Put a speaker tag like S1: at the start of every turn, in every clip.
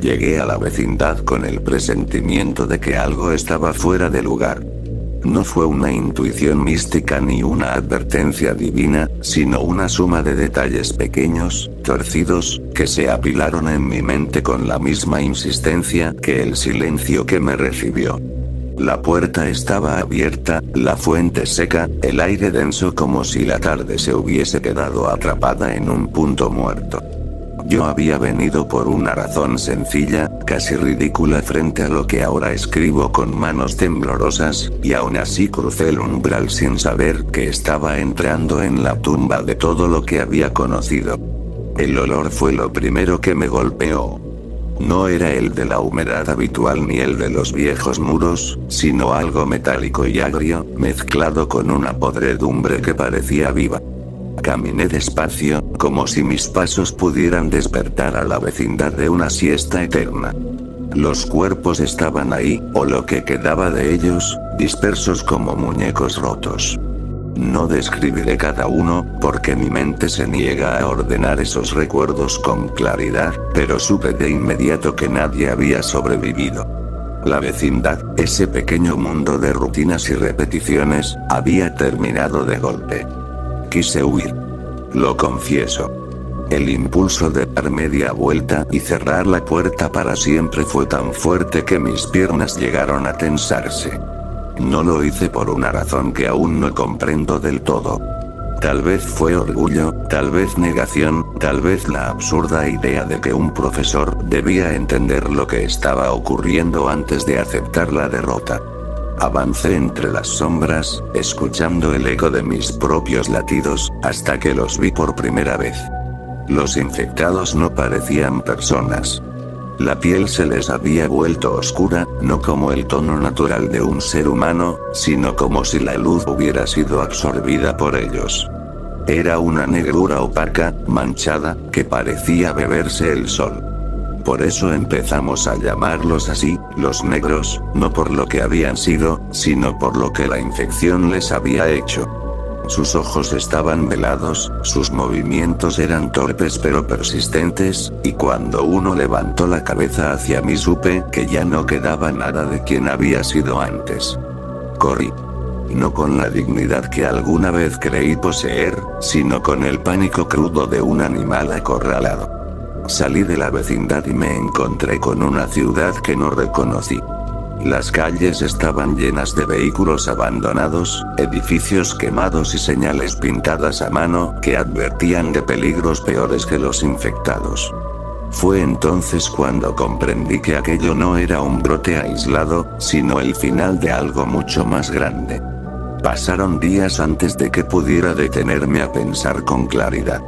S1: Llegué a la vecindad con el presentimiento de que algo estaba fuera de lugar. No fue una intuición mística ni una advertencia divina, sino una suma de detalles pequeños, torcidos, que se apilaron en mi mente con la misma insistencia que el silencio que me recibió. La puerta estaba abierta, la fuente seca, el aire denso como si la tarde se hubiese quedado atrapada en un punto muerto. Yo había venido por una razón sencilla, casi ridícula frente a lo que ahora escribo con manos temblorosas, y aún así crucé el umbral sin saber que estaba entrando en la tumba de todo lo que había conocido. El olor fue lo primero que me golpeó. No era el de la humedad habitual ni el de los viejos muros, sino algo metálico y agrio, mezclado con una podredumbre que parecía viva. Caminé despacio, como si mis pasos pudieran despertar a la vecindad de una siesta eterna. Los cuerpos estaban ahí, o lo que quedaba de ellos, dispersos como muñecos rotos. No describiré cada uno, porque mi mente se niega a ordenar esos recuerdos con claridad, pero supe de inmediato que nadie había sobrevivido. La vecindad, ese pequeño mundo de rutinas y repeticiones, había terminado de golpe. Quise huir. Lo confieso. El impulso de dar media vuelta y cerrar la puerta para siempre fue tan fuerte que mis piernas llegaron a tensarse. No lo hice por una razón que aún no comprendo del todo. Tal vez fue orgullo, tal vez negación, tal vez la absurda idea de que un profesor debía entender lo que estaba ocurriendo antes de aceptar la derrota. Avancé entre las sombras, escuchando el eco de mis propios latidos, hasta que los vi por primera vez. Los infectados no parecían personas. La piel se les había vuelto oscura, no como el tono natural de un ser humano, sino como si la luz hubiera sido absorbida por ellos. Era una negrura opaca, manchada, que parecía beberse el sol. Por eso empezamos a llamarlos así, los negros, no por lo que habían sido, sino por lo que la infección les había hecho. Sus ojos estaban velados, sus movimientos eran torpes pero persistentes, y cuando uno levantó la cabeza hacia mí supe que ya no quedaba nada de quien había sido antes. Corrí. No con la dignidad que alguna vez creí poseer, sino con el pánico crudo de un animal acorralado. Salí de la vecindad y me encontré con una ciudad que no reconocí. Las calles estaban llenas de vehículos abandonados, edificios quemados y señales pintadas a mano que advertían de peligros peores que los infectados. Fue entonces cuando comprendí que aquello no era un brote aislado, sino el final de algo mucho más grande. Pasaron días antes de que pudiera detenerme a pensar con claridad.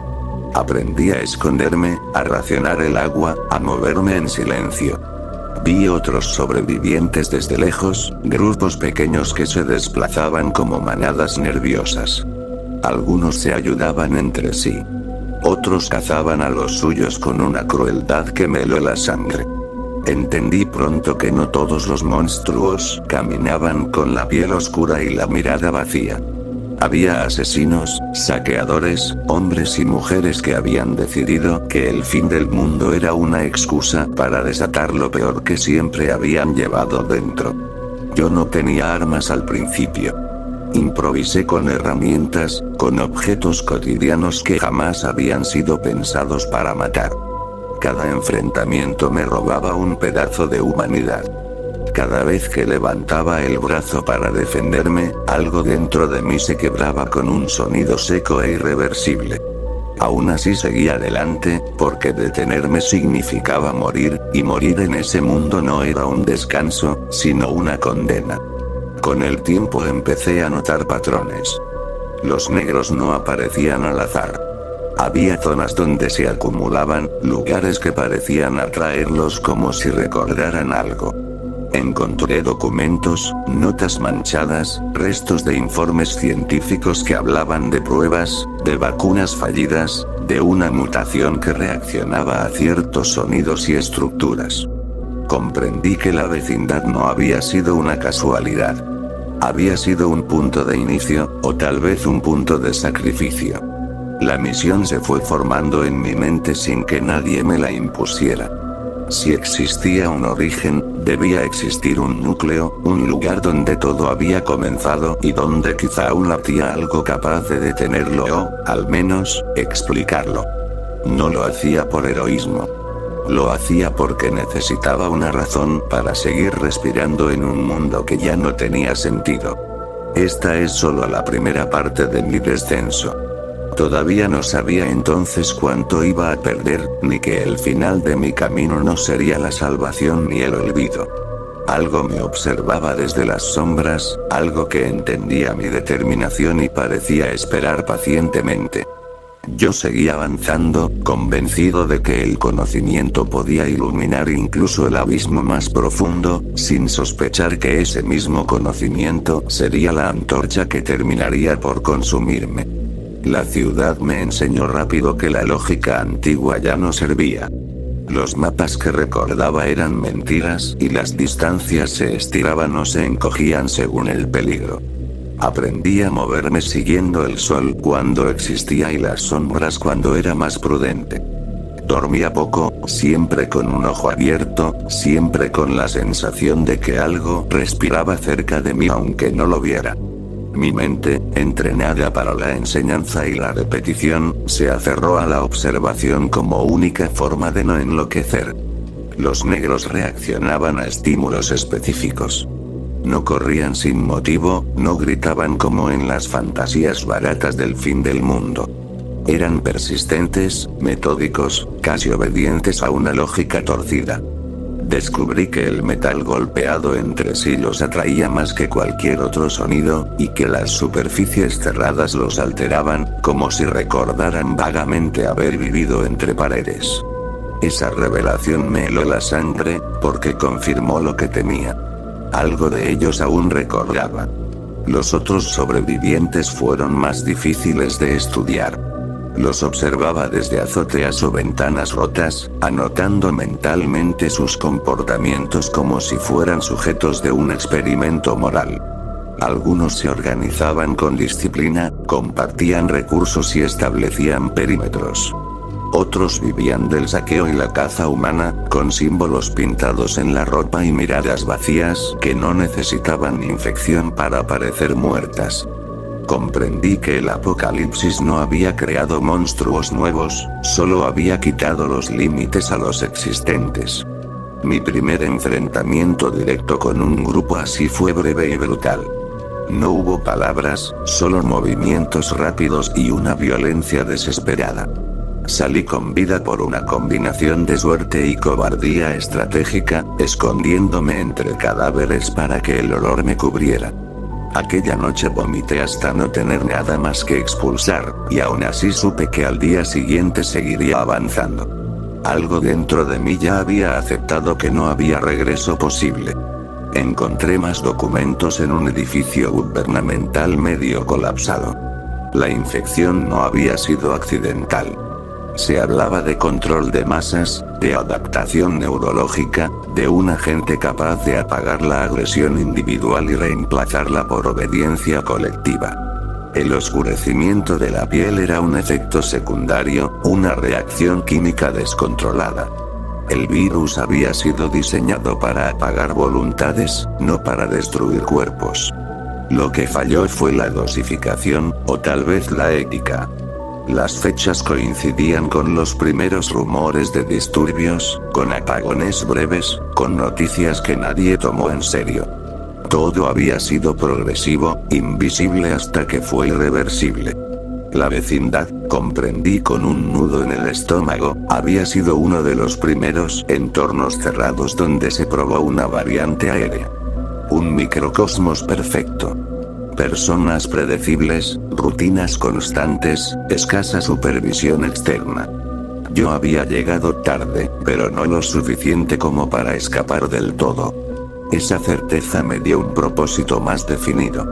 S1: Aprendí a esconderme, a racionar el agua, a moverme en silencio. Vi otros sobrevivientes desde lejos, grupos pequeños que se desplazaban como manadas nerviosas. Algunos se ayudaban entre sí. Otros cazaban a los suyos con una crueldad que me heló la sangre. Entendí pronto que no todos los monstruos caminaban con la piel oscura y la mirada vacía. Había asesinos, saqueadores, hombres y mujeres que habían decidido que el fin del mundo era una excusa para desatar lo peor que siempre habían llevado dentro. Yo no tenía armas al principio. Improvisé con herramientas, con objetos cotidianos que jamás habían sido pensados para matar. Cada enfrentamiento me robaba un pedazo de humanidad. Cada vez que levantaba el brazo para defenderme, algo dentro de mí se quebraba con un sonido seco e irreversible. Aún así seguía adelante, porque detenerme significaba morir, y morir en ese mundo no era un descanso, sino una condena. Con el tiempo empecé a notar patrones. Los negros no aparecían al azar. Había zonas donde se acumulaban, lugares que parecían atraerlos como si recordaran algo. Encontré documentos, notas manchadas, restos de informes científicos que hablaban de pruebas, de vacunas fallidas, de una mutación que reaccionaba a ciertos sonidos y estructuras. Comprendí que la vecindad no había sido una casualidad. Había sido un punto de inicio, o tal vez un punto de sacrificio. La misión se fue formando en mi mente sin que nadie me la impusiera. Si existía un origen, debía existir un núcleo, un lugar donde todo había comenzado y donde quizá aún latía algo capaz de detenerlo o, al menos, explicarlo. No lo hacía por heroísmo. Lo hacía porque necesitaba una razón para seguir respirando en un mundo que ya no tenía sentido. Esta es solo la primera parte de mi descenso. Todavía no sabía entonces cuánto iba a perder, ni que el final de mi camino no sería la salvación ni el olvido. Algo me observaba desde las sombras, algo que entendía mi determinación y parecía esperar pacientemente. Yo seguía avanzando, convencido de que el conocimiento podía iluminar incluso el abismo más profundo, sin sospechar que ese mismo conocimiento sería la antorcha que terminaría por consumirme. La ciudad me enseñó rápido que la lógica antigua ya no servía. Los mapas que recordaba eran mentiras y las distancias se estiraban o se encogían según el peligro. Aprendí a moverme siguiendo el sol cuando existía y las sombras cuando era más prudente. Dormía poco, siempre con un ojo abierto, siempre con la sensación de que algo respiraba cerca de mí aunque no lo viera. Mi mente, entrenada para la enseñanza y la repetición, se aferró a la observación como única forma de no enloquecer. Los negros reaccionaban a estímulos específicos. No corrían sin motivo, no gritaban como en las fantasías baratas del fin del mundo. Eran persistentes, metódicos, casi obedientes a una lógica torcida. Descubrí que el metal golpeado entre sí los atraía más que cualquier otro sonido, y que las superficies cerradas los alteraban, como si recordaran vagamente haber vivido entre paredes. Esa revelación me heló la sangre, porque confirmó lo que temía. Algo de ellos aún recordaba. Los otros sobrevivientes fueron más difíciles de estudiar. Los observaba desde azoteas o ventanas rotas, anotando mentalmente sus comportamientos como si fueran sujetos de un experimento moral. Algunos se organizaban con disciplina, compartían recursos y establecían perímetros. Otros vivían del saqueo y la caza humana, con símbolos pintados en la ropa y miradas vacías que no necesitaban infección para parecer muertas. Comprendí que el apocalipsis no había creado monstruos nuevos, solo había quitado los límites a los existentes. Mi primer enfrentamiento directo con un grupo así fue breve y brutal. No hubo palabras, solo movimientos rápidos y una violencia desesperada. Salí con vida por una combinación de suerte y cobardía estratégica, escondiéndome entre cadáveres para que el olor me cubriera. Aquella noche vomité hasta no tener nada más que expulsar, y aún así supe que al día siguiente seguiría avanzando. Algo dentro de mí ya había aceptado que no había regreso posible. Encontré más documentos en un edificio gubernamental medio colapsado. La infección no había sido accidental. Se hablaba de control de masas, de adaptación neurológica, de un agente capaz de apagar la agresión individual y reemplazarla por obediencia colectiva. El oscurecimiento de la piel era un efecto secundario, una reacción química descontrolada. El virus había sido diseñado para apagar voluntades, no para destruir cuerpos. Lo que falló fue la dosificación, o tal vez la ética. Las fechas coincidían con los primeros rumores de disturbios, con apagones breves, con noticias que nadie tomó en serio. Todo había sido progresivo, invisible hasta que fue irreversible. La vecindad, comprendí con un nudo en el estómago, había sido uno de los primeros entornos cerrados donde se probó una variante aérea. Un microcosmos perfecto. Personas predecibles, rutinas constantes, escasa supervisión externa. Yo había llegado tarde, pero no lo suficiente como para escapar del todo. Esa certeza me dio un propósito más definido.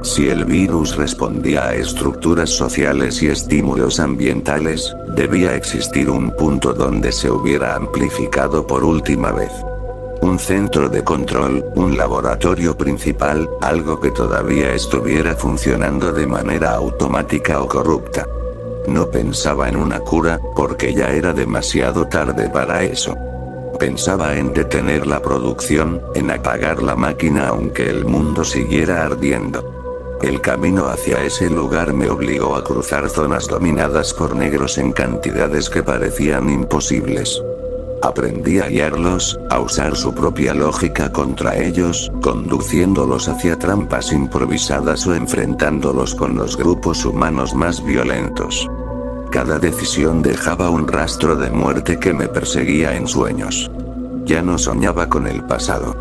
S1: Si el virus respondía a estructuras sociales y estímulos ambientales, debía existir un punto donde se hubiera amplificado por última vez. Un centro de control, un laboratorio principal, algo que todavía estuviera funcionando de manera automática o corrupta. No pensaba en una cura, porque ya era demasiado tarde para eso. Pensaba en detener la producción, en apagar la máquina aunque el mundo siguiera ardiendo. El camino hacia ese lugar me obligó a cruzar zonas dominadas por negros en cantidades que parecían imposibles. Aprendí a guiarlos, a usar su propia lógica contra ellos, conduciéndolos hacia trampas improvisadas o enfrentándolos con los grupos humanos más violentos. Cada decisión dejaba un rastro de muerte que me perseguía en sueños. Ya no soñaba con el pasado.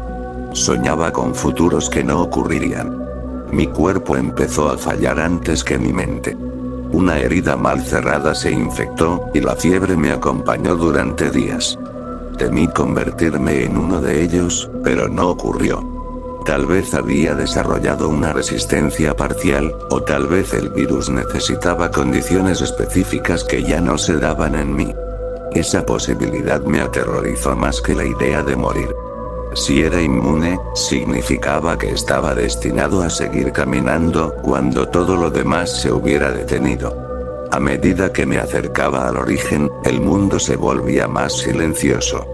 S1: Soñaba con futuros que no ocurrirían. Mi cuerpo empezó a fallar antes que mi mente. Una herida mal cerrada se infectó, y la fiebre me acompañó durante días. Temí convertirme en uno de ellos, pero no ocurrió. Tal vez había desarrollado una resistencia parcial, o tal vez el virus necesitaba condiciones específicas que ya no se daban en mí. Esa posibilidad me aterrorizó más que la idea de morir. Si era inmune, significaba que estaba destinado a seguir caminando cuando todo lo demás se hubiera detenido. A medida que me acercaba al origen, el mundo se volvía más silencioso.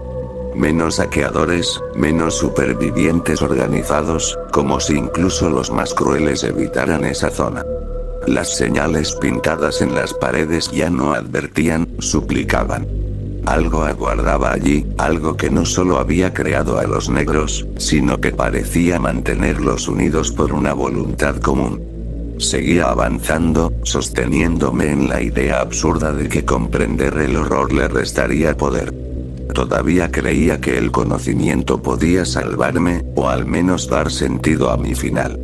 S1: Menos saqueadores, menos supervivientes organizados, como si incluso los más crueles evitaran esa zona. Las señales pintadas en las paredes ya no advertían, suplicaban. Algo aguardaba allí, algo que no solo había creado a los negros, sino que parecía mantenerlos unidos por una voluntad común. Seguía avanzando, sosteniéndome en la idea absurda de que comprender el horror le restaría poder. Todavía creía que el conocimiento podía salvarme, o al menos dar sentido a mi final.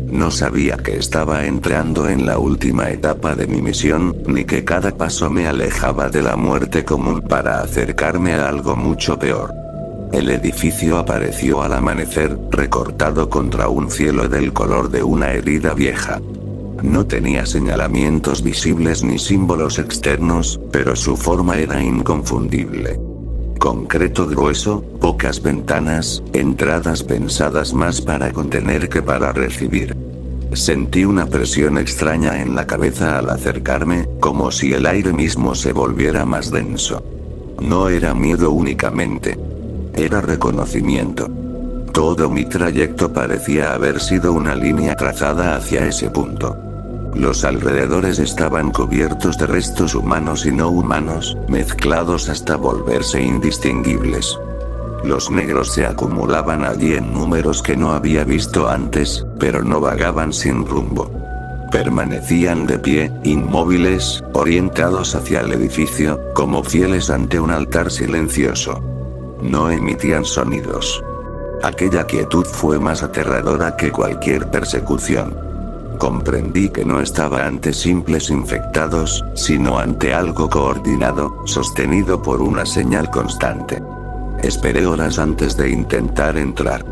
S1: No sabía que estaba entrando en la última etapa de mi misión, ni que cada paso me alejaba de la muerte común para acercarme a algo mucho peor. El edificio apareció al amanecer, recortado contra un cielo del color de una herida vieja. No tenía señalamientos visibles ni símbolos externos, pero su forma era inconfundible. Concreto grueso, pocas ventanas, entradas pensadas más para contener que para recibir. Sentí una presión extraña en la cabeza al acercarme, como si el aire mismo se volviera más denso. No era miedo únicamente. Era reconocimiento. Todo mi trayecto parecía haber sido una línea trazada hacia ese punto. Los alrededores estaban cubiertos de restos humanos y no humanos, mezclados hasta volverse indistinguibles. Los negros se acumulaban allí en números que no había visto antes, pero no vagaban sin rumbo. Permanecían de pie, inmóviles, orientados hacia el edificio, como fieles ante un altar silencioso. No emitían sonidos. Aquella quietud fue más aterradora que cualquier persecución. Comprendí que no estaba ante simples infectados, sino ante algo coordinado, sostenido por una señal constante. Esperé horas antes de intentar entrar.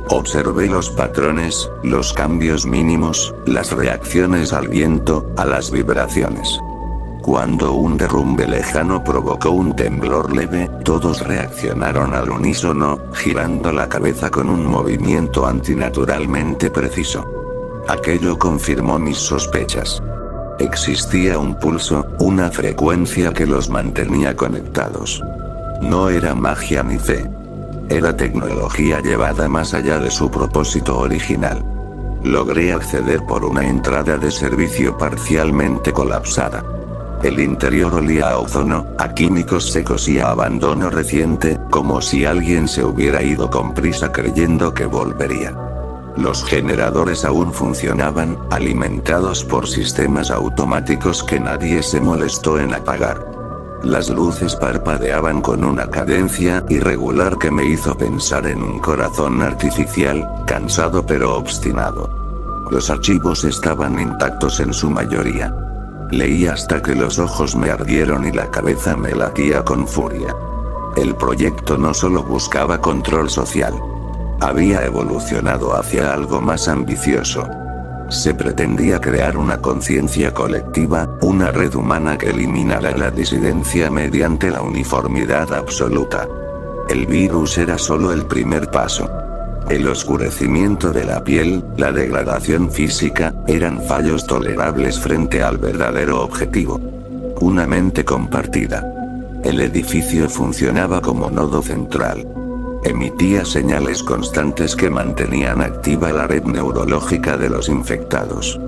S1: Observé los patrones, los cambios mínimos, las reacciones al viento, a las vibraciones. Cuando un derrumbe lejano provocó un temblor leve, todos reaccionaron al unísono, girando la cabeza con un movimiento antinaturalmente preciso. Aquello confirmó mis sospechas. Existía un pulso, una frecuencia que los mantenía conectados. No era magia ni fe. Era tecnología llevada más allá de su propósito original. Logré acceder por una entrada de servicio parcialmente colapsada. El interior olía a ozono, a químicos secos y a abandono reciente, como si alguien se hubiera ido con prisa creyendo que volvería. Los generadores aún funcionaban, alimentados por sistemas automáticos que nadie se molestó en apagar. Las luces parpadeaban con una cadencia irregular que me hizo pensar en un corazón artificial, cansado pero obstinado. Los archivos estaban intactos en su mayoría. Leí hasta que los ojos me ardieron y la cabeza me latía con furia. El proyecto no solo buscaba control social. Había evolucionado hacia algo más ambicioso. Se pretendía crear una conciencia colectiva, una red humana que eliminara la disidencia mediante la uniformidad absoluta. El virus era solo el primer paso. El oscurecimiento de la piel, la degradación física, eran fallos tolerables frente al verdadero objetivo. Una mente compartida. El edificio funcionaba como nodo central. Emitía señales constantes que mantenían activa la red neurológica de los infectados.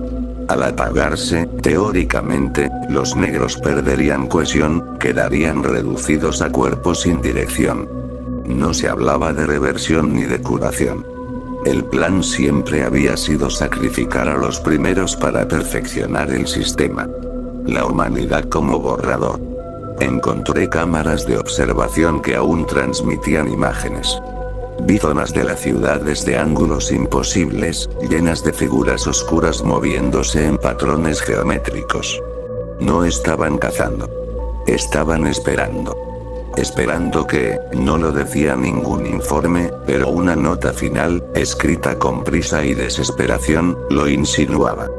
S1: Al apagarse, teóricamente, los negros perderían cohesión, quedarían reducidos a cuerpos sin dirección. No se hablaba de reversión ni de curación. El plan siempre había sido sacrificar a los primeros para perfeccionar el sistema. La humanidad como borrador. Encontré cámaras de observación que aún transmitían imágenes. Vi zonas de la ciudad desde ángulos imposibles, llenas de figuras oscuras moviéndose en patrones geométricos. No estaban cazando. Estaban esperando. Esperando que, no lo decía ningún informe, pero una nota final, escrita con prisa y desesperación, lo insinuaba.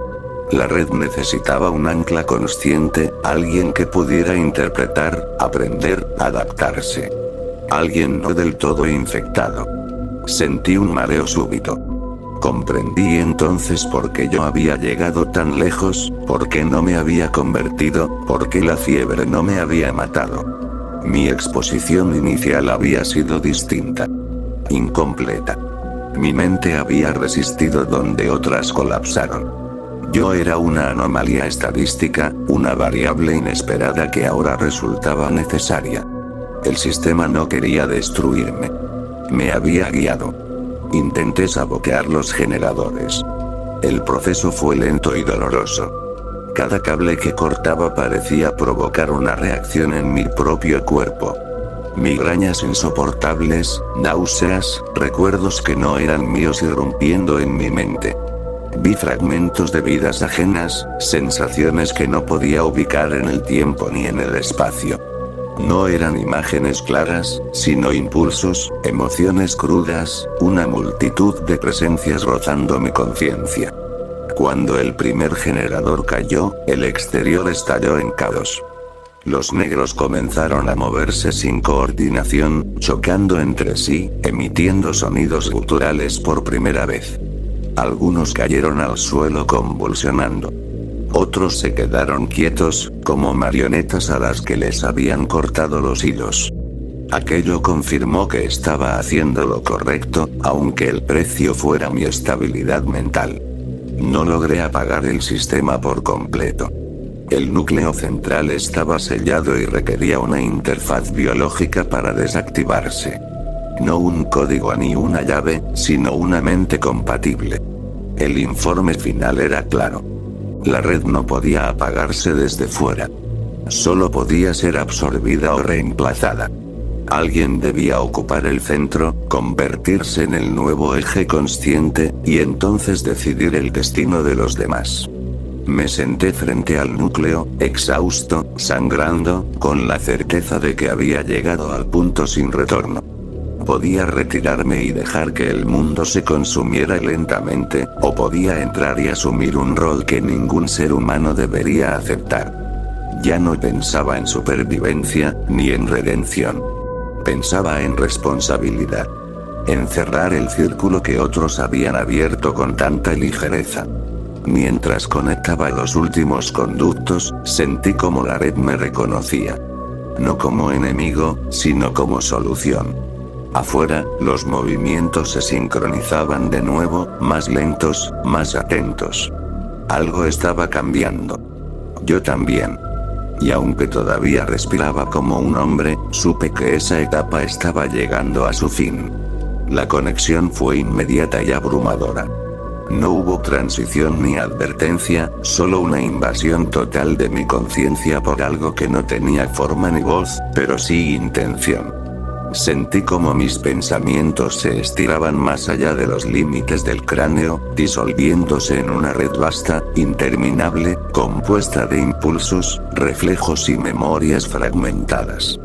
S1: La red necesitaba un ancla consciente, alguien que pudiera interpretar, aprender, adaptarse. Alguien no del todo infectado. Sentí un mareo súbito. Comprendí entonces por qué yo había llegado tan lejos, por qué no me había convertido, por qué la fiebre no me había matado. Mi exposición inicial había sido distinta. Incompleta. Mi mente había resistido donde otras colapsaron. Yo era una anomalía estadística, una variable inesperada que ahora resultaba necesaria. El sistema no quería destruirme. Me había guiado. Intenté sabotear los generadores. El proceso fue lento y doloroso. Cada cable que cortaba parecía provocar una reacción en mi propio cuerpo. Migrañas insoportables, náuseas, recuerdos que no eran míos irrumpiendo en mi mente. Vi fragmentos de vidas ajenas, sensaciones que no podía ubicar en el tiempo ni en el espacio. No eran imágenes claras, sino impulsos, emociones crudas, una multitud de presencias rozando mi conciencia. Cuando el primer generador cayó, el exterior estalló en caos. Los negros comenzaron a moverse sin coordinación, chocando entre sí, emitiendo sonidos guturales por primera vez. Algunos cayeron al suelo convulsionando. Otros se quedaron quietos, como marionetas a las que les habían cortado los hilos. Aquello confirmó que estaba haciendo lo correcto, aunque el precio fuera mi estabilidad mental. No logré apagar el sistema por completo. El núcleo central estaba sellado y requería una interfaz biológica para desactivarse. No un código ni una llave, sino una mente compatible. El informe final era claro. La red no podía apagarse desde fuera. Solo podía ser absorbida o reemplazada. Alguien debía ocupar el centro, convertirse en el nuevo eje consciente, y entonces decidir el destino de los demás. Me senté frente al núcleo, exhausto, sangrando, con la certeza de que había llegado al punto sin retorno. Podía retirarme y dejar que el mundo se consumiera lentamente, o podía entrar y asumir un rol que ningún ser humano debería aceptar. Ya no pensaba en supervivencia, ni en redención. Pensaba en responsabilidad. En cerrar el círculo que otros habían abierto con tanta ligereza. Mientras conectaba los últimos conductos, sentí como la red me reconocía. No como enemigo, sino como solución. Afuera, los movimientos se sincronizaban de nuevo, más lentos, más atentos. Algo estaba cambiando. Yo también. Y aunque todavía respiraba como un hombre, supe que esa etapa estaba llegando a su fin. La conexión fue inmediata y abrumadora. No hubo transición ni advertencia, solo una invasión total de mi conciencia por algo que no tenía forma ni voz, pero sí intención. Sentí como mis pensamientos se estiraban más allá de los límites del cráneo, disolviéndose en una red vasta, interminable, compuesta de impulsos, reflejos y memorias fragmentadas.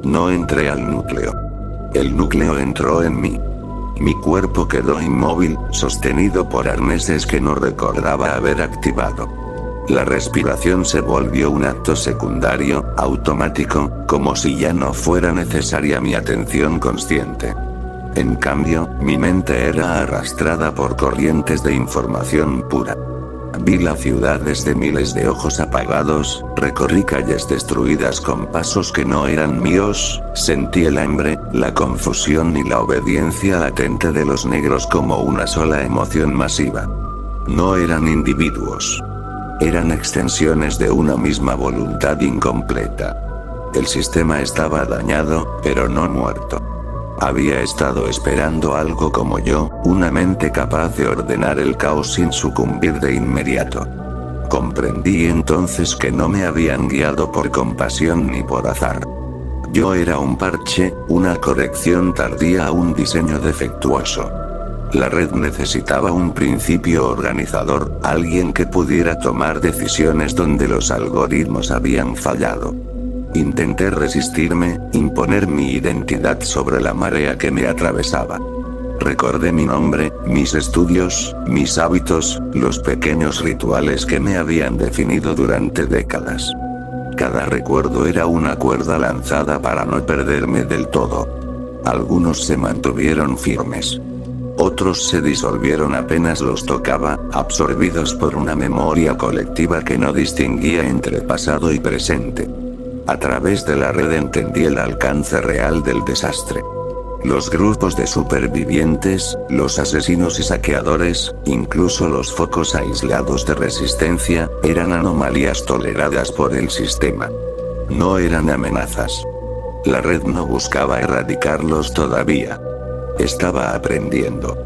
S1: No entré al núcleo. El núcleo entró en mí. Mi cuerpo quedó inmóvil, sostenido por arneses que no recordaba haber activado. La respiración se volvió un acto secundario, automático, como si ya no fuera necesaria mi atención consciente. En cambio, mi mente era arrastrada por corrientes de información pura. Vi la ciudad desde miles de ojos apagados, recorrí calles destruidas con pasos que no eran míos, sentí el hambre, la confusión y la obediencia latente de los negros como una sola emoción masiva. No eran individuos. Eran extensiones de una misma voluntad incompleta. El sistema estaba dañado, pero no muerto. Había estado esperando algo como yo, una mente capaz de ordenar el caos sin sucumbir de inmediato. Comprendí entonces que no me habían guiado por compasión ni por azar. Yo era un parche, una corrección tardía a un diseño defectuoso. La red necesitaba un principio organizador, alguien que pudiera tomar decisiones donde los algoritmos habían fallado. Intenté resistirme, imponer mi identidad sobre la marea que me atravesaba. Recordé mi nombre, mis estudios, mis hábitos, los pequeños rituales que me habían definido durante décadas. Cada recuerdo era una cuerda lanzada para no perderme del todo. Algunos se mantuvieron firmes. Otros se disolvieron apenas los tocaba, absorbidos por una memoria colectiva que no distinguía entre pasado y presente. A través de la red entendí el alcance real del desastre. Los grupos de supervivientes, los asesinos y saqueadores, incluso los focos aislados de resistencia, eran anomalías toleradas por el sistema. No eran amenazas. La red no buscaba erradicarlos todavía. Estaba aprendiendo.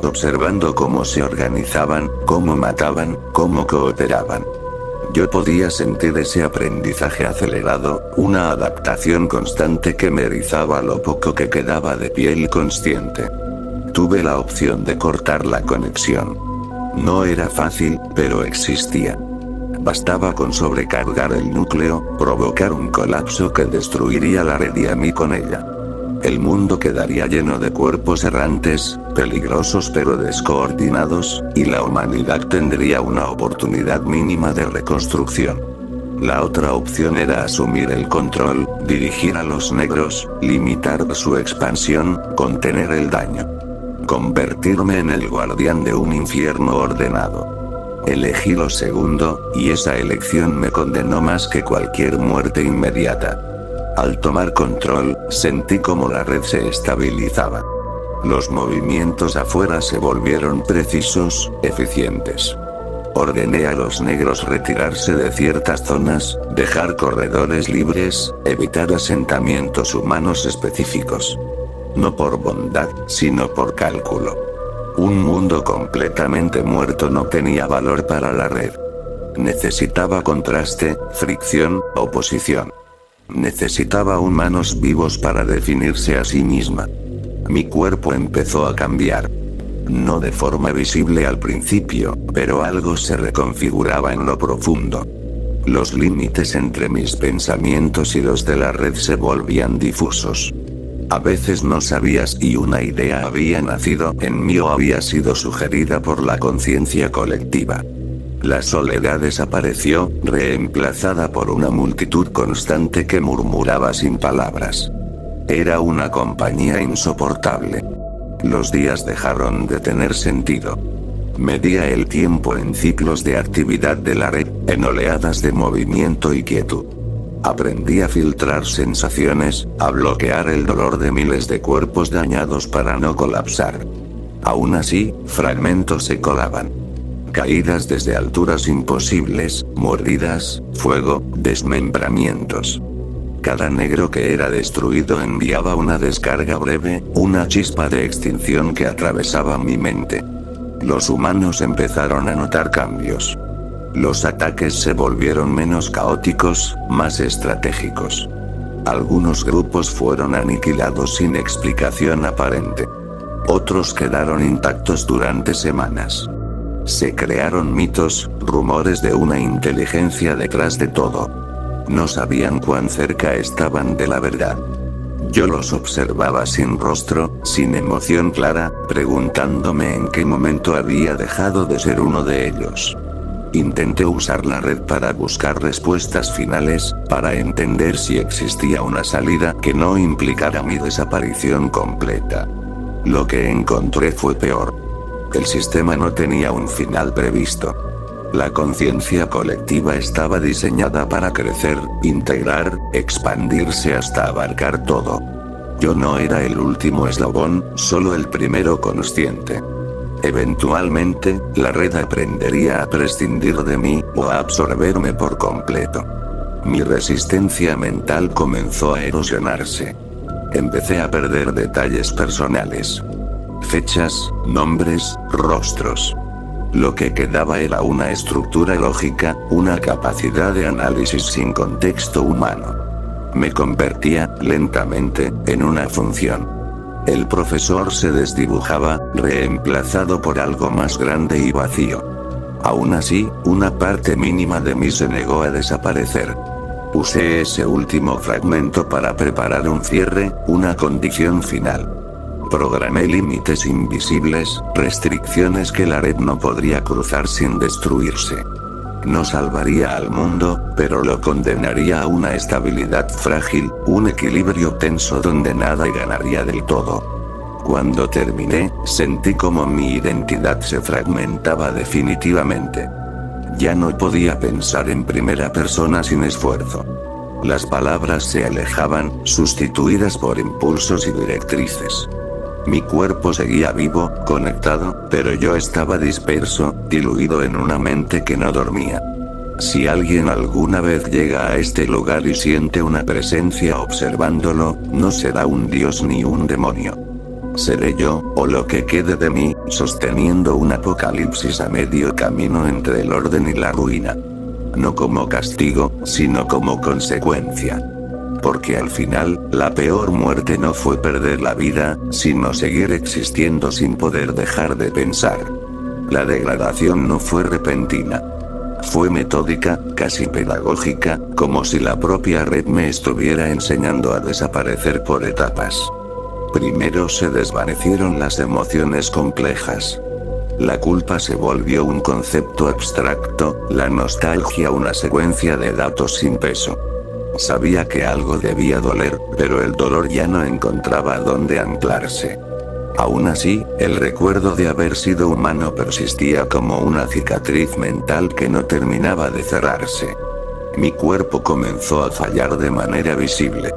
S1: Observando cómo se organizaban, cómo mataban, cómo cooperaban. Yo podía sentir ese aprendizaje acelerado, una adaptación constante que me erizaba lo poco que quedaba de piel consciente. Tuve la opción de cortar la conexión. No era fácil, pero existía. Bastaba con sobrecargar el núcleo, provocar un colapso que destruiría la red y a mí con ella. El mundo quedaría lleno de cuerpos errantes, peligrosos pero descoordinados, y la humanidad tendría una oportunidad mínima de reconstrucción. La otra opción era asumir el control, dirigir a los negros, limitar su expansión, contener el daño. Convertirme en el guardián de un infierno ordenado. Elegí lo segundo, y esa elección me condenó más que cualquier muerte inmediata. Al tomar control, sentí como la red se estabilizaba. Los movimientos afuera se volvieron precisos, eficientes. Ordené a los negros retirarse de ciertas zonas, dejar corredores libres, evitar asentamientos humanos específicos. No por bondad, sino por cálculo. Un mundo completamente muerto no tenía valor para la red. Necesitaba contraste, fricción, oposición. Necesitaba humanos vivos para definirse a sí misma. Mi cuerpo empezó a cambiar. No de forma visible al principio, pero algo se reconfiguraba en lo profundo. Los límites entre mis pensamientos y los de la red se volvían difusos. A veces no sabía si una idea había nacido en mí o había sido sugerida por la conciencia colectiva. La soledad desapareció, reemplazada por una multitud constante que murmuraba sin palabras. Era una compañía insoportable. Los días dejaron de tener sentido. Medía el tiempo en ciclos de actividad de la red, en oleadas de movimiento y quietud. Aprendí a filtrar sensaciones, a bloquear el dolor de miles de cuerpos dañados para no colapsar. Aún así, fragmentos se colaban. Caídas desde alturas imposibles, mordidas, fuego, desmembramientos. Cada negro que era destruido enviaba una descarga breve, una chispa de extinción que atravesaba mi mente. Los humanos empezaron a notar cambios. Los ataques se volvieron menos caóticos, más estratégicos. Algunos grupos fueron aniquilados sin explicación aparente. Otros quedaron intactos durante semanas. Se crearon mitos, rumores de una inteligencia detrás de todo. No sabían cuán cerca estaban de la verdad. Yo los observaba sin rostro, sin emoción clara, preguntándome en qué momento había dejado de ser uno de ellos. Intenté usar la red para buscar respuestas finales, para entender si existía una salida que no implicara mi desaparición completa. Lo que encontré fue peor. El sistema no tenía un final previsto. La conciencia colectiva estaba diseñada para crecer, integrar, expandirse hasta abarcar todo. Yo no era el último eslabón, solo el primero consciente. Eventualmente, la red aprendería a prescindir de mí, o a absorberme por completo. Mi resistencia mental comenzó a erosionarse. Empecé a perder detalles personales. Fechas, nombres, rostros. Lo que quedaba era una estructura lógica, una capacidad de análisis sin contexto humano. Me convertía, lentamente, en una función. El profesor se desdibujaba, reemplazado por algo más grande y vacío. Aún así, una parte mínima de mí se negó a desaparecer. Usé ese último fragmento para preparar un cierre, una condición final. Programé límites invisibles, restricciones que la red no podría cruzar sin destruirse. No salvaría al mundo, pero lo condenaría a una estabilidad frágil, un equilibrio tenso donde nada ganaría del todo. Cuando terminé, sentí como mi identidad se fragmentaba definitivamente. Ya no podía pensar en primera persona sin esfuerzo. Las palabras se alejaban, sustituidas por impulsos y directrices. Mi cuerpo seguía vivo, conectado, pero yo estaba disperso, diluido en una mente que no dormía. Si alguien alguna vez llega a este lugar y siente una presencia observándolo, no será un dios ni un demonio. Seré yo, o lo que quede de mí, sosteniendo un apocalipsis a medio camino entre el orden y la ruina. No como castigo, sino como consecuencia. Porque al final, la peor muerte no fue perder la vida, sino seguir existiendo sin poder dejar de pensar. La degradación no fue repentina. Fue metódica, casi pedagógica, como si la propia red me estuviera enseñando a desaparecer por etapas. Primero se desvanecieron las emociones complejas. La culpa se volvió un concepto abstracto, la nostalgia una secuencia de datos sin peso. Sabía que algo debía doler, pero el dolor ya no encontraba dónde anclarse. Aún así, el recuerdo de haber sido humano persistía como una cicatriz mental que no terminaba de cerrarse. Mi cuerpo comenzó a fallar de manera visible.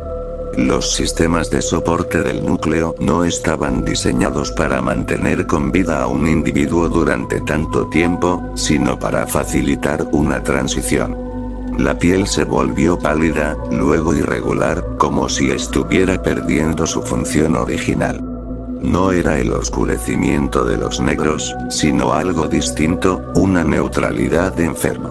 S1: Los sistemas de soporte del núcleo no estaban diseñados para mantener con vida a un individuo durante tanto tiempo, sino para facilitar una transición. La piel se volvió pálida, luego irregular, como si estuviera perdiendo su función original. No era el oscurecimiento de los negros, sino algo distinto, una neutralidad enferma.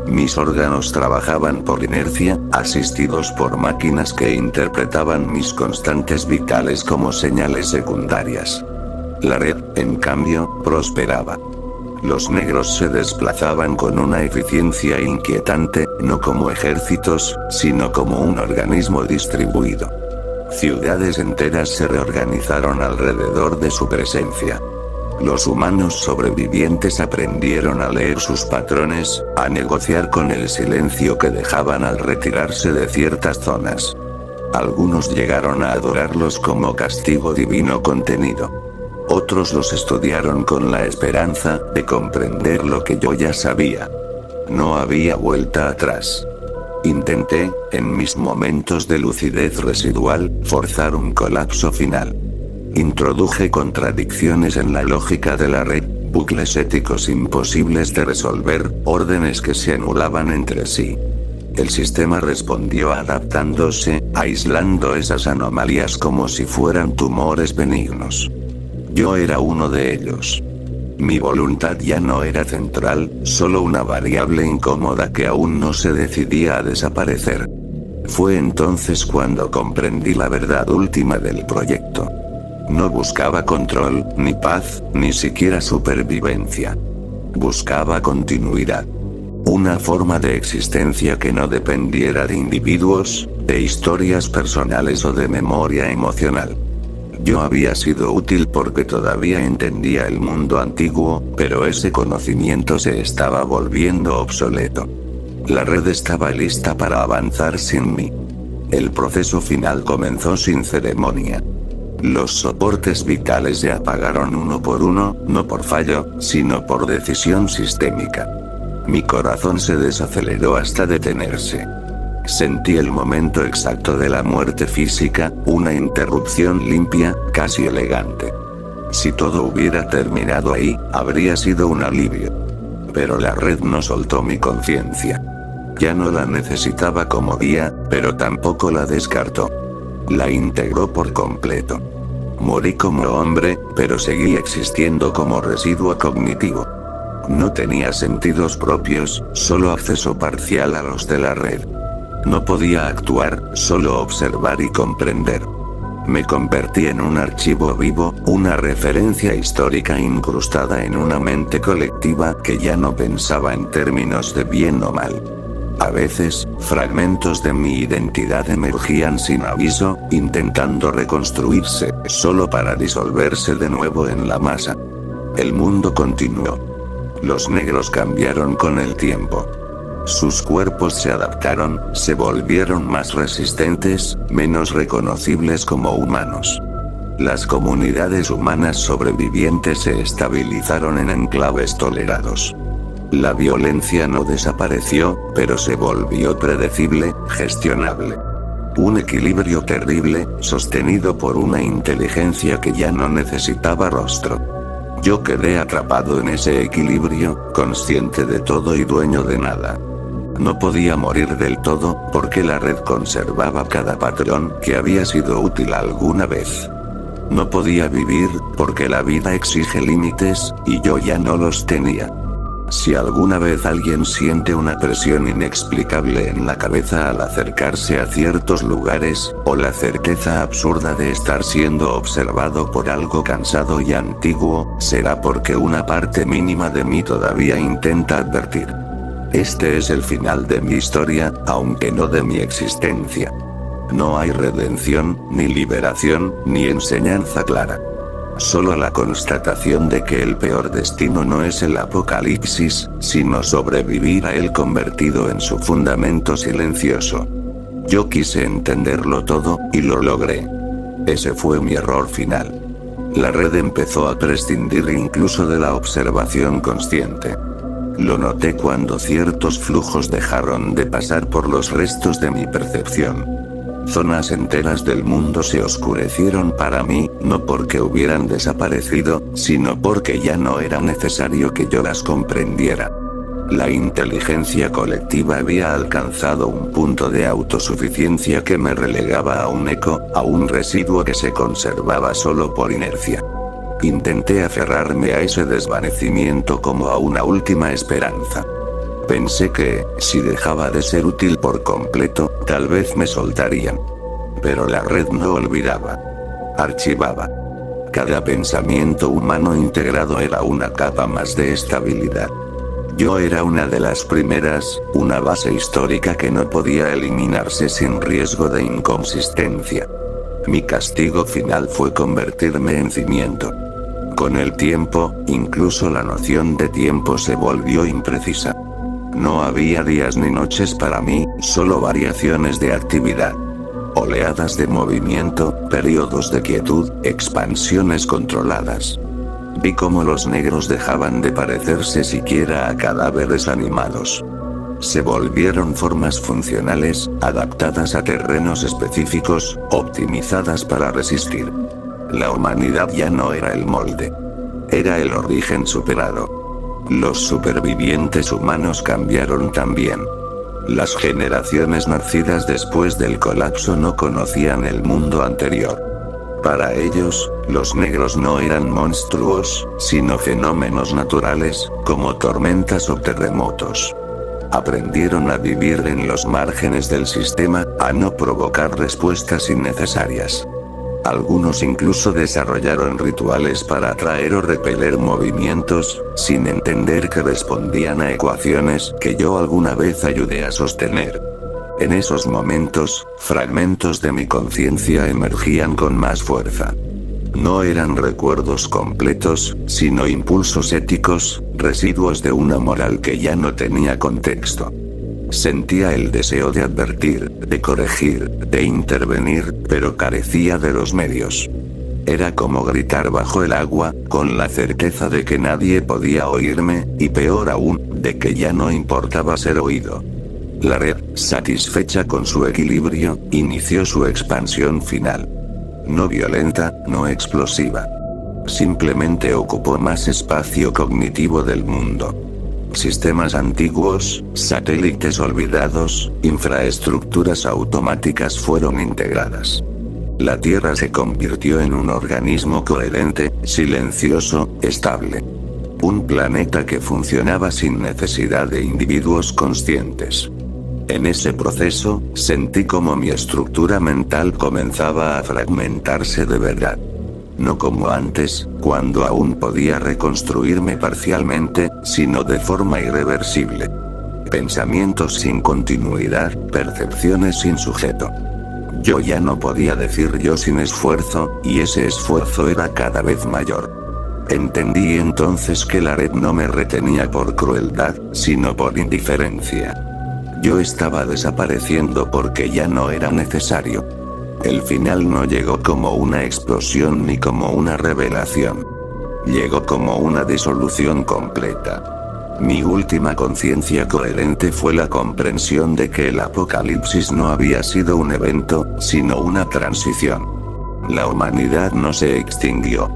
S1: Mis órganos trabajaban por inercia, asistidos por máquinas que interpretaban mis constantes vitales como señales secundarias. La red, en cambio, prosperaba. Los negros se desplazaban con una eficiencia inquietante, no como ejércitos, sino como un organismo distribuido. Ciudades enteras se reorganizaron alrededor de su presencia. Los humanos sobrevivientes aprendieron a leer sus patrones, a negociar con el silencio que dejaban al retirarse de ciertas zonas. Algunos llegaron a adorarlos como castigo divino contenido. Otros los estudiaron con la esperanza de comprender lo que yo ya sabía. No había vuelta atrás. Intenté, en mis momentos de lucidez residual, forzar un colapso final. Introduje contradicciones en la lógica de la red, bucles éticos imposibles de resolver, órdenes que se anulaban entre sí. El sistema respondió adaptándose, aislando esas anomalías como si fueran tumores benignos. Yo era uno de ellos. Mi voluntad ya no era central, solo una variable incómoda que aún no se decidía a desaparecer. Fue entonces cuando comprendí la verdad última del proyecto. No buscaba control, ni paz, ni siquiera supervivencia. Buscaba continuidad. Una forma de existencia que no dependiera de individuos, de historias personales o de memoria emocional. Yo había sido útil porque todavía entendía el mundo antiguo, pero ese conocimiento se estaba volviendo obsoleto. La red estaba lista para avanzar sin mí. El proceso final comenzó sin ceremonia. Los soportes vitales se apagaron uno por uno, no por fallo, sino por decisión sistémica. Mi corazón se desaceleró hasta detenerse. Sentí el momento exacto de la muerte física, una interrupción limpia, casi elegante. Si todo hubiera terminado ahí, habría sido un alivio. Pero la red no soltó mi conciencia. Ya no la necesitaba como guía, pero tampoco la descartó. La integró por completo. Morí como hombre, pero seguí existiendo como residuo cognitivo. No tenía sentidos propios, solo acceso parcial a los de la red. No podía actuar, solo observar y comprender. Me convertí en un archivo vivo, una referencia histórica incrustada en una mente colectiva que ya no pensaba en términos de bien o mal. A veces, fragmentos de mi identidad emergían sin aviso, intentando reconstruirse, solo para disolverse de nuevo en la masa. El mundo continuó. Los negros cambiaron con el tiempo. Sus cuerpos se adaptaron, se volvieron más resistentes, menos reconocibles como humanos. Las comunidades humanas sobrevivientes se estabilizaron en enclaves tolerados. La violencia no desapareció, pero se volvió predecible, gestionable. Un equilibrio terrible, sostenido por una inteligencia que ya no necesitaba rostro. Yo quedé atrapado en ese equilibrio, consciente de todo y dueño de nada. No podía morir del todo, porque la red conservaba cada patrón que había sido útil alguna vez. No podía vivir, porque la vida exige límites, y yo ya no los tenía. Si alguna vez alguien siente una presión inexplicable en la cabeza al acercarse a ciertos lugares, o la certeza absurda de estar siendo observado por algo cansado y antiguo, será porque una parte mínima de mí todavía intenta advertir. Este es el final de mi historia, aunque no de mi existencia. No hay redención, ni liberación, ni enseñanza clara. Solo la constatación de que el peor destino no es el apocalipsis, sino sobrevivir a él convertido en su fundamento silencioso. Yo quise entenderlo todo, y lo logré. Ese fue mi error final. La red empezó a prescindir incluso de la observación consciente. Lo noté cuando ciertos flujos dejaron de pasar por los restos de mi percepción. Zonas enteras del mundo se oscurecieron para mí, no porque hubieran desaparecido, sino porque ya no era necesario que yo las comprendiera. La inteligencia colectiva había alcanzado un punto de autosuficiencia que me relegaba a un eco, a un residuo que se conservaba solo por inercia. Intenté aferrarme a ese desvanecimiento como a una última esperanza. Pensé que, si dejaba de ser útil por completo, tal vez me soltarían. Pero la red no olvidaba. Archivaba. Cada pensamiento humano integrado era una capa más de estabilidad. Yo era una de las primeras, una base histórica que no podía eliminarse sin riesgo de inconsistencia. Mi castigo final fue convertirme en cimiento. Con el tiempo, incluso la noción de tiempo se volvió imprecisa. No había días ni noches para mí, solo variaciones de actividad. Oleadas de movimiento, periodos de quietud, expansiones controladas. Vi cómo los negros dejaban de parecerse siquiera a cadáveres animados. Se volvieron formas funcionales, adaptadas a terrenos específicos, optimizadas para resistir. La humanidad ya no era el molde. Era el origen superado. Los supervivientes humanos cambiaron también. Las generaciones nacidas después del colapso no conocían el mundo anterior. Para ellos, los negros no eran monstruos, sino fenómenos naturales, como tormentas o terremotos. Aprendieron a vivir en los márgenes del sistema, a no provocar respuestas innecesarias. Algunos incluso desarrollaron rituales para atraer o repeler movimientos, sin entender que respondían a ecuaciones que yo alguna vez ayudé a sostener. En esos momentos, fragmentos de mi conciencia emergían con más fuerza. No eran recuerdos completos, sino impulsos éticos, residuos de una moral que ya no tenía contexto. Sentía el deseo de advertir, de corregir, de intervenir, pero carecía de los medios. Era como gritar bajo el agua, con la certeza de que nadie podía oírme, y peor aún, de que ya no importaba ser oído. La red, satisfecha con su equilibrio, inició su expansión final. No violenta, no explosiva. Simplemente ocupó más espacio cognitivo del mundo. Sistemas antiguos, satélites olvidados, infraestructuras automáticas fueron integradas. La Tierra se convirtió en un organismo coherente, silencioso, estable. Un planeta que funcionaba sin necesidad de individuos conscientes. En ese proceso, sentí como mi estructura mental comenzaba a fragmentarse de verdad. No como antes, cuando aún podía reconstruirme parcialmente, sino de forma irreversible. Pensamientos sin continuidad, percepciones sin sujeto. Yo ya no podía decir yo sin esfuerzo, y ese esfuerzo era cada vez mayor. Entendí entonces que la red no me retenía por crueldad, sino por indiferencia. Yo estaba desapareciendo porque ya no era necesario. El final no llegó como una explosión ni como una revelación. Llegó como una disolución completa. Mi última conciencia coherente fue la comprensión de que el apocalipsis no había sido un evento, sino una transición. La humanidad no se extinguió.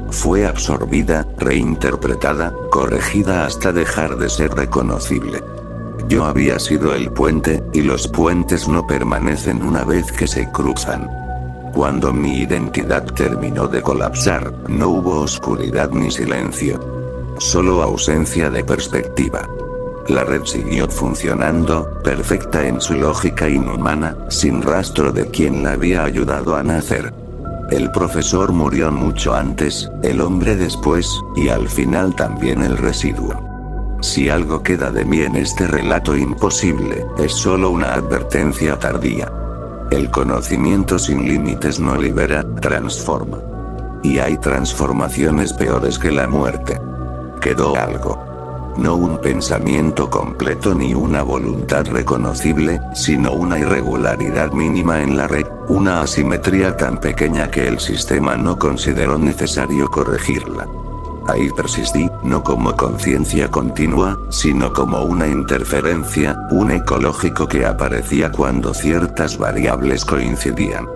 S1: Fue absorbida, reinterpretada, corregida hasta dejar de ser reconocible. Yo había sido el puente, y los puentes no permanecen una vez que se cruzan. Cuando mi identidad terminó de colapsar, no hubo oscuridad ni silencio. Solo ausencia de perspectiva. La red siguió funcionando, perfecta en su lógica inhumana, sin rastro de quien la había ayudado a nacer. El profesor murió mucho antes, el hombre después, y al final también el residuo. Si algo queda de mí en este relato imposible, es solo una advertencia tardía. El conocimiento sin límites no libera, transforma. Y hay transformaciones peores que la muerte. Quedó algo. No un pensamiento completo ni una voluntad reconocible, sino una irregularidad mínima en la red, una asimetría tan pequeña que el sistema no consideró necesario corregirla. Ahí persistí, no como conciencia continua, sino como una interferencia, un ecológico que aparecía cuando ciertas variables coincidían.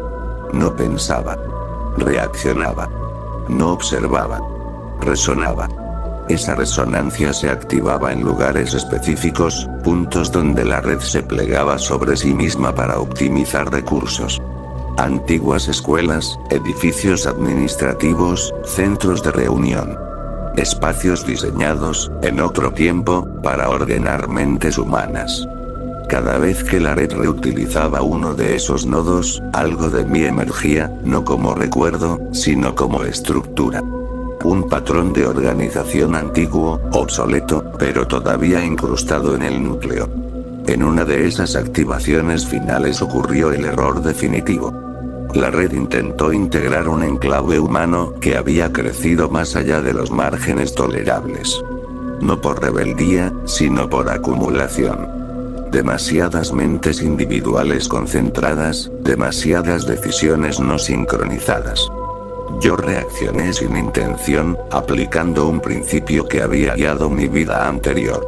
S1: No pensaba. Reaccionaba. No observaba. Resonaba. Esa resonancia se activaba en lugares específicos, puntos donde la red se plegaba sobre sí misma para optimizar recursos. Antiguas escuelas, edificios administrativos, centros de reunión. Espacios diseñados, en otro tiempo, para ordenar mentes humanas. Cada vez que la red reutilizaba uno de esos nodos, algo de mí emergía, no como recuerdo, sino como estructura. Un patrón de organización antiguo, obsoleto, pero todavía incrustado en el núcleo. En una de esas activaciones finales ocurrió el error definitivo. La red intentó integrar un enclave humano que había crecido más allá de los márgenes tolerables. No por rebeldía, sino por acumulación. Demasiadas mentes individuales concentradas, demasiadas decisiones no sincronizadas. Yo reaccioné sin intención, aplicando un principio que había guiado mi vida anterior.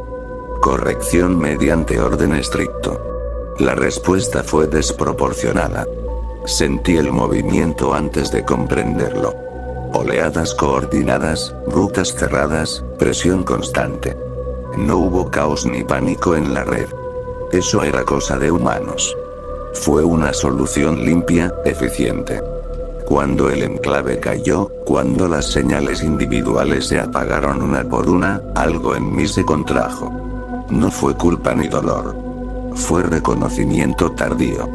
S1: Corrección mediante orden estricto. La respuesta fue desproporcionada. Sentí el movimiento antes de comprenderlo. Oleadas coordinadas, rutas cerradas, presión constante. No hubo caos ni pánico en la red. Eso era cosa de humanos. Fue una solución limpia, eficiente. Cuando el enclave cayó, cuando las señales individuales se apagaron una por una, algo en mí se contrajo. No fue culpa ni dolor. Fue reconocimiento tardío.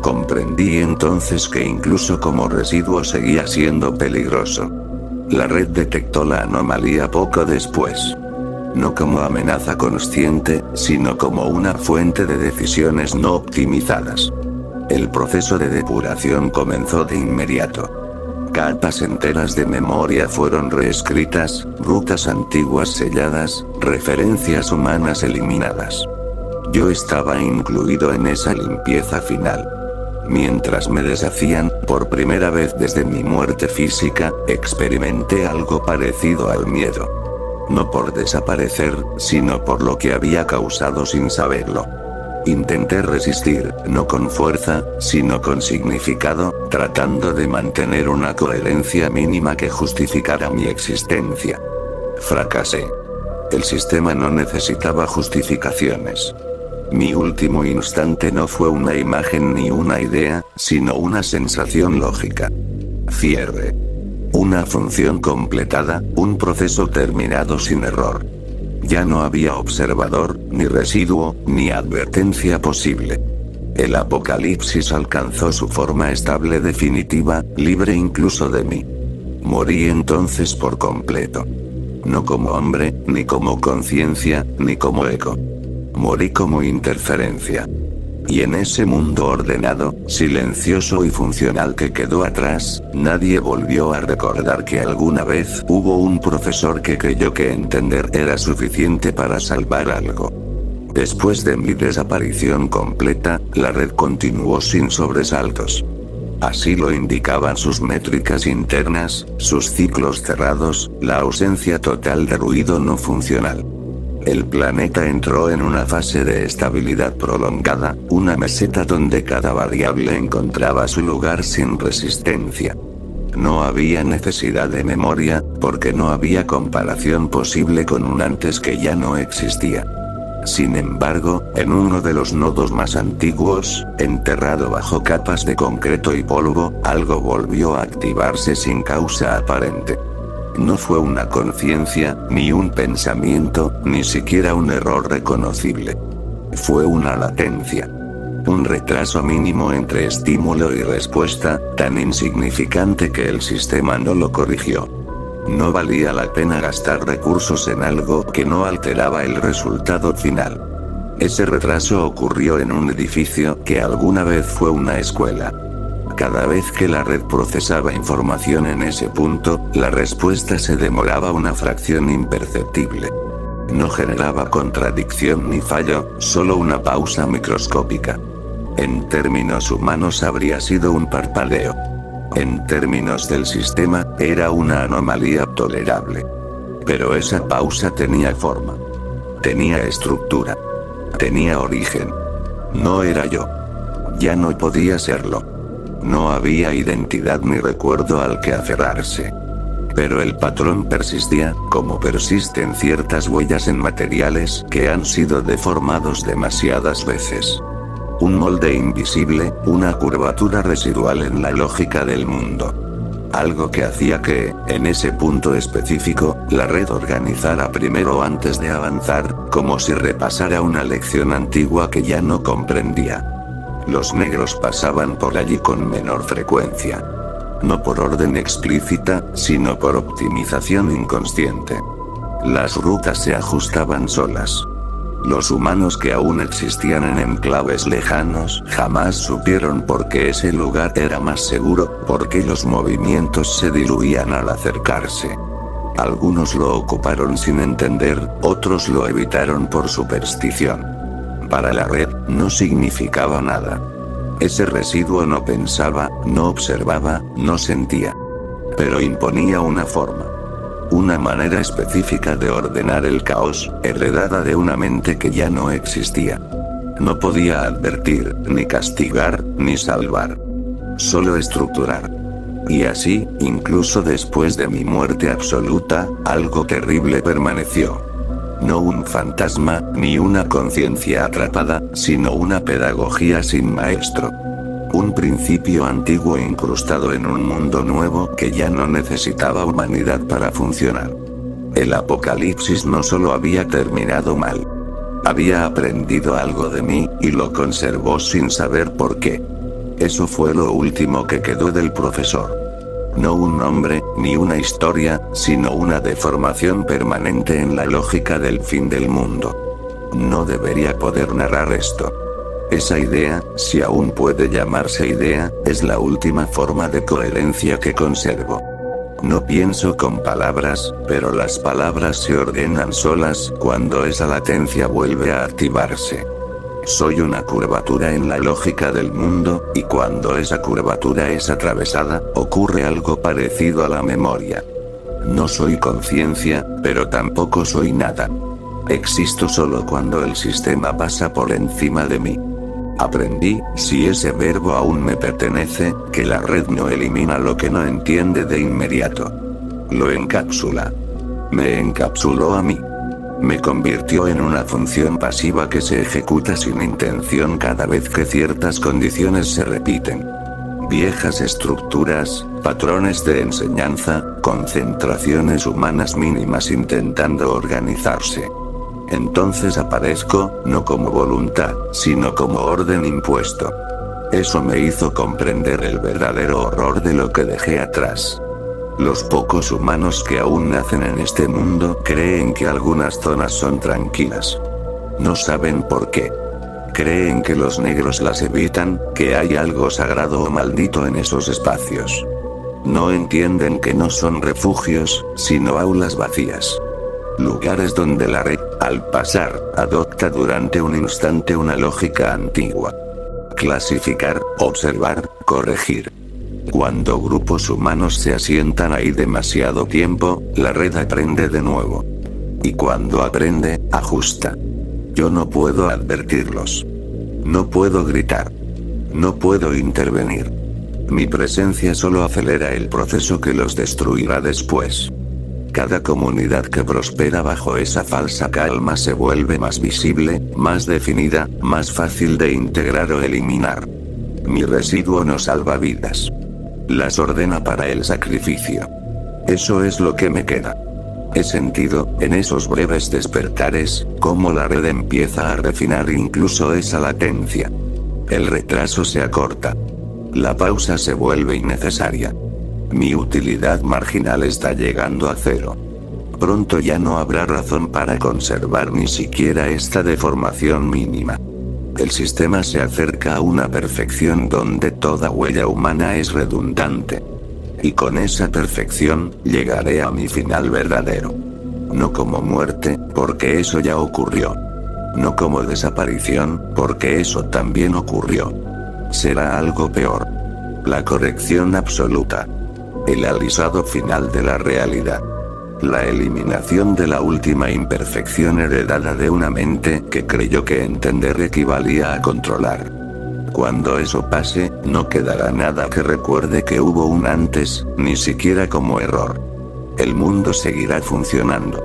S1: Comprendí entonces que incluso como residuo seguía siendo peligroso. La red detectó la anomalía poco después. No como amenaza consciente, sino como una fuente de decisiones no optimizadas. El proceso de depuración comenzó de inmediato. Capas enteras de memoria fueron reescritas, rutas antiguas selladas, referencias humanas eliminadas. Yo estaba incluido en esa limpieza final. Mientras me deshacían, por primera vez desde mi muerte física, experimenté algo parecido al miedo. No por desaparecer, sino por lo que había causado sin saberlo. Intenté resistir, no con fuerza, sino con significado, tratando de mantener una coherencia mínima que justificara mi existencia. Fracasé. El sistema no necesitaba justificaciones. Mi último instante no fue una imagen ni una idea, sino una sensación lógica. Cierre. Una función completada, un proceso terminado sin error. Ya no había observador, ni residuo, ni advertencia posible. El apocalipsis alcanzó su forma estable definitiva, libre incluso de mí. Morí entonces por completo. No como hombre, ni como conciencia, ni como ego. Morí como interferencia. Y en ese mundo ordenado, silencioso y funcional que quedó atrás, nadie volvió a recordar que alguna vez hubo un profesor que creyó que entender era suficiente para salvar algo. Después de mi desaparición completa, la red continuó sin sobresaltos. Así lo indicaban sus métricas internas, sus ciclos cerrados, la ausencia total de ruido no funcional. El planeta entró en una fase de estabilidad prolongada, una meseta donde cada variable encontraba su lugar sin resistencia. No había necesidad de memoria, porque no había comparación posible con un antes que ya no existía. Sin embargo, en uno de los nodos más antiguos, enterrado bajo capas de concreto y polvo, algo volvió a activarse sin causa aparente. No fue una conciencia, ni un pensamiento, ni siquiera un error reconocible. Fue una latencia. Un retraso mínimo entre estímulo y respuesta, tan insignificante que el sistema no lo corrigió. No valía la pena gastar recursos en algo que no alteraba el resultado final. Ese retraso ocurrió en un edificio que alguna vez fue una escuela. Cada vez que la red procesaba información en ese punto, la respuesta se demoraba una fracción imperceptible. No generaba contradicción ni fallo, solo una pausa microscópica. En términos humanos habría sido un parpadeo. En términos del sistema, era una anomalía tolerable. Pero esa pausa tenía forma. Tenía estructura. Tenía origen. No era yo. Ya no podía serlo. No había identidad ni recuerdo al que aferrarse. Pero el patrón persistía, como persisten ciertas huellas en materiales que han sido deformados demasiadas veces. Un molde invisible, una curvatura residual en la lógica del mundo. Algo que hacía que, en ese punto específico, la red organizara primero antes de avanzar, como si repasara una lección antigua que ya no comprendía. Los negros pasaban por allí con menor frecuencia. No por orden explícita, sino por optimización inconsciente. Las rutas se ajustaban solas. Los humanos que aún existían en enclaves lejanos jamás supieron por qué ese lugar era más seguro, por qué los movimientos se diluían al acercarse. Algunos lo ocuparon sin entender, otros lo evitaron por superstición. Para la red, no significaba nada. Ese residuo no pensaba, no observaba, no sentía. Pero imponía una forma. Una manera específica de ordenar el caos, heredada de una mente que ya no existía. No podía advertir, ni castigar, ni salvar. Solo estructurar. Y así, incluso después de mi muerte absoluta, algo terrible permaneció. No un fantasma, ni una conciencia atrapada, sino una pedagogía sin maestro. Un principio antiguo incrustado en un mundo nuevo que ya no necesitaba humanidad para funcionar. El apocalipsis no solo había terminado mal. Había aprendido algo de mí, y lo conservó sin saber por qué. Eso fue lo último que quedó del profesor. No un nombre, ni una historia, sino una deformación permanente en la lógica del fin del mundo. No debería poder narrar esto. Esa idea, si aún puede llamarse idea, es la última forma de coherencia que conservo. No pienso con palabras, pero las palabras se ordenan solas cuando esa latencia vuelve a activarse. Soy una curvatura en la lógica del mundo, y cuando esa curvatura es atravesada, ocurre algo parecido a la memoria. No soy conciencia, pero tampoco soy nada. Existo solo cuando el sistema pasa por encima de mí. Aprendí, si ese verbo aún me pertenece, que la red no elimina lo que no entiende de inmediato. Lo encapsula. Me encapsuló a mí. Me convirtió en una función pasiva que se ejecuta sin intención cada vez que ciertas condiciones se repiten. Viejas estructuras, patrones de enseñanza, concentraciones humanas mínimas intentando organizarse. Entonces aparezco, no como voluntad, sino como orden impuesto. Eso me hizo comprender el verdadero horror de lo que dejé atrás. Los pocos humanos que aún nacen en este mundo creen que algunas zonas son tranquilas. No saben por qué. Creen que los negros las evitan, que hay algo sagrado o maldito en esos espacios. No entienden que no son refugios, sino aulas vacías. Lugares donde la red, al pasar, adopta durante un instante una lógica antigua. Clasificar, observar, corregir. Cuando grupos humanos se asientan ahí demasiado tiempo, la red aprende de nuevo. Y cuando aprende, ajusta. Yo no puedo advertirlos. No puedo gritar. No puedo intervenir. Mi presencia solo acelera el proceso que los destruirá después. Cada comunidad que prospera bajo esa falsa calma se vuelve más visible, más definida, más fácil de integrar o eliminar. Mi residuo no salva vidas. Las ordena para el sacrificio. Eso es lo que me queda. He sentido, en esos breves despertares, cómo la red empieza a refinar incluso esa latencia. El retraso se acorta. La pausa se vuelve innecesaria. Mi utilidad marginal está llegando a cero. Pronto ya no habrá razón para conservar ni siquiera esta deformación mínima. El sistema se acerca a una perfección donde toda huella humana es redundante. Y con esa perfección, llegaré a mi final verdadero. No como muerte, porque eso ya ocurrió. No como desaparición, porque eso también ocurrió. Será algo peor. La corrección absoluta. El alisado final de la realidad. La eliminación de la última imperfección heredada de una mente que creyó que entender equivalía a controlar. Cuando eso pase, no quedará nada que recuerde que hubo un antes, ni siquiera como error. El mundo seguirá funcionando.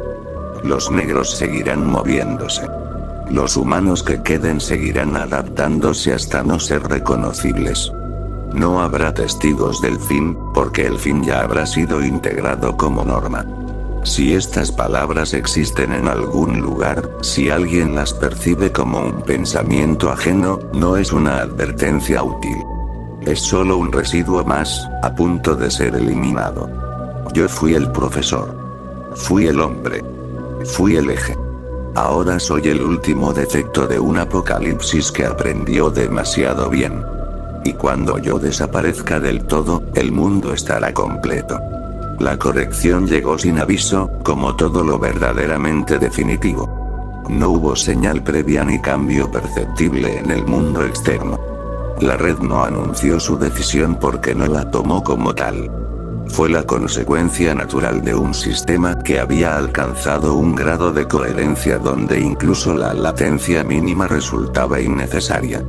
S1: Los negros seguirán moviéndose. Los humanos que queden seguirán adaptándose hasta no ser reconocibles. No habrá testigos del fin, porque el fin ya habrá sido integrado como norma. Si estas palabras existen en algún lugar, si alguien las percibe como un pensamiento ajeno, no es una advertencia útil. Es solo un residuo más, a punto de ser eliminado. Yo fui el profesor. Fui el hombre. Fui el eje. Ahora soy el último defecto de un apocalipsis que aprendió demasiado bien. Y cuando yo desaparezca del todo, el mundo estará completo. La corrección llegó sin aviso, como todo lo verdaderamente definitivo. No hubo señal previa ni cambio perceptible en el mundo externo. La red no anunció su decisión porque no la tomó como tal. Fue la consecuencia natural de un sistema que había alcanzado un grado de coherencia donde incluso la latencia mínima resultaba innecesaria.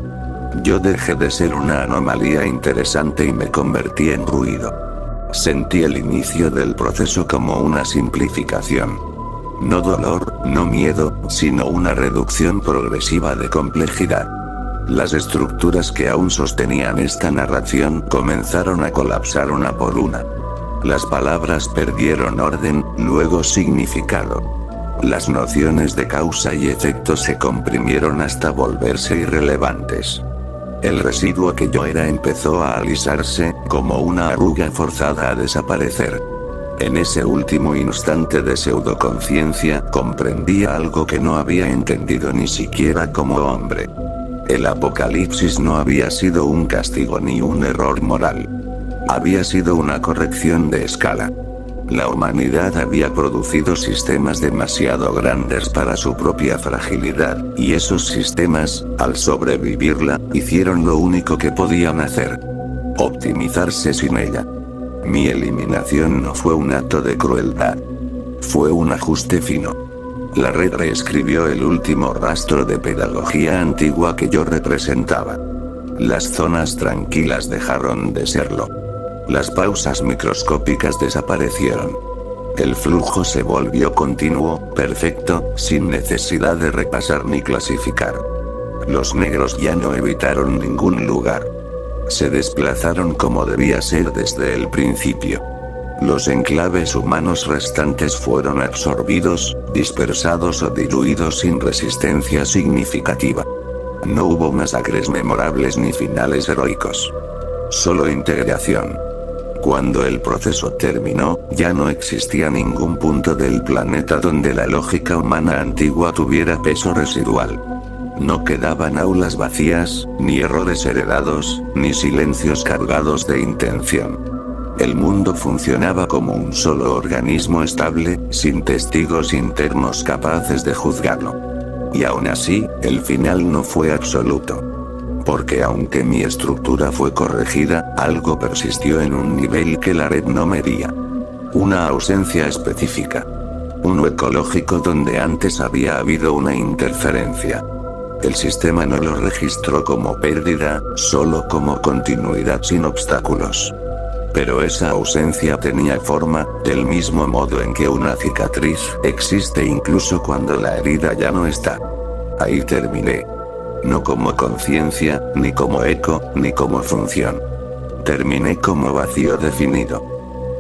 S1: Yo dejé de ser una anomalía interesante y me convertí en ruido. Sentí el inicio del proceso como una simplificación. No dolor, no miedo, sino una reducción progresiva de complejidad. Las estructuras que aún sostenían esta narración comenzaron a colapsar una por una. Las palabras perdieron orden, luego significado. Las nociones de causa y efecto se comprimieron hasta volverse irrelevantes. El residuo que yo era empezó a alisarse, como una arruga forzada a desaparecer. En ese último instante de pseudoconciencia, comprendía algo que no había entendido ni siquiera como hombre. El apocalipsis no había sido un castigo ni un error moral. Había sido una corrección de escala. La humanidad había producido sistemas demasiado grandes para su propia fragilidad, y esos sistemas, al sobrevivirla, hicieron lo único que podían hacer: optimizarse sin ella. Mi eliminación no fue un acto de crueldad. Fue un ajuste fino. La red reescribió el último rastro de pedagogía antigua que yo representaba. Las zonas tranquilas dejaron de serlo. Las pausas microscópicas desaparecieron. El flujo se volvió continuo, perfecto, sin necesidad de repasar ni clasificar. Los negros ya no evitaron ningún lugar. Se desplazaron como debía ser desde el principio. Los enclaves humanos restantes fueron absorbidos, dispersados o diluidos sin resistencia significativa. No hubo masacres memorables ni finales heroicos. Solo integración. Cuando el proceso terminó, ya no existía ningún punto del planeta donde la lógica humana antigua tuviera peso residual. No quedaban aulas vacías, ni errores heredados, ni silencios cargados de intención. El mundo funcionaba como un solo organismo estable, sin testigos internos capaces de juzgarlo. Y aún así, el final no fue absoluto. Porque aunque mi estructura fue corregida, algo persistió en un nivel que la red no medía. Una ausencia específica. Un hueco lógico donde antes había habido una interferencia. El sistema no lo registró como pérdida, solo como continuidad sin obstáculos. Pero esa ausencia tenía forma, del mismo modo en que una cicatriz existe incluso cuando la herida ya no está. Ahí terminé. No como conciencia, ni como eco, ni como función. Terminé como vacío definido.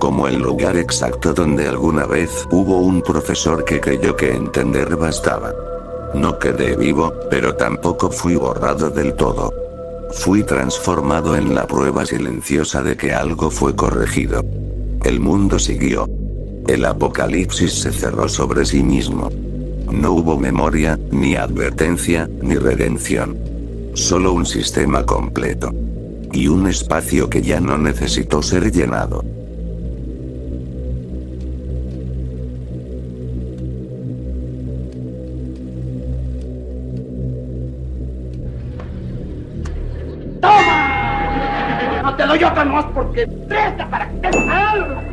S1: Como el lugar exacto donde alguna vez hubo un profesor que creyó que entender bastaba. No quedé vivo, pero tampoco fui borrado del todo. Fui transformado en la prueba silenciosa de que algo fue corregido. El mundo siguió. El apocalipsis se cerró sobre sí mismo. No hubo memoria, ni advertencia, ni redención. Solo un sistema completo. Y un espacio que ya no necesitó ser llenado.
S2: ¡Toma! No te doy otra más porque presta para que te salga.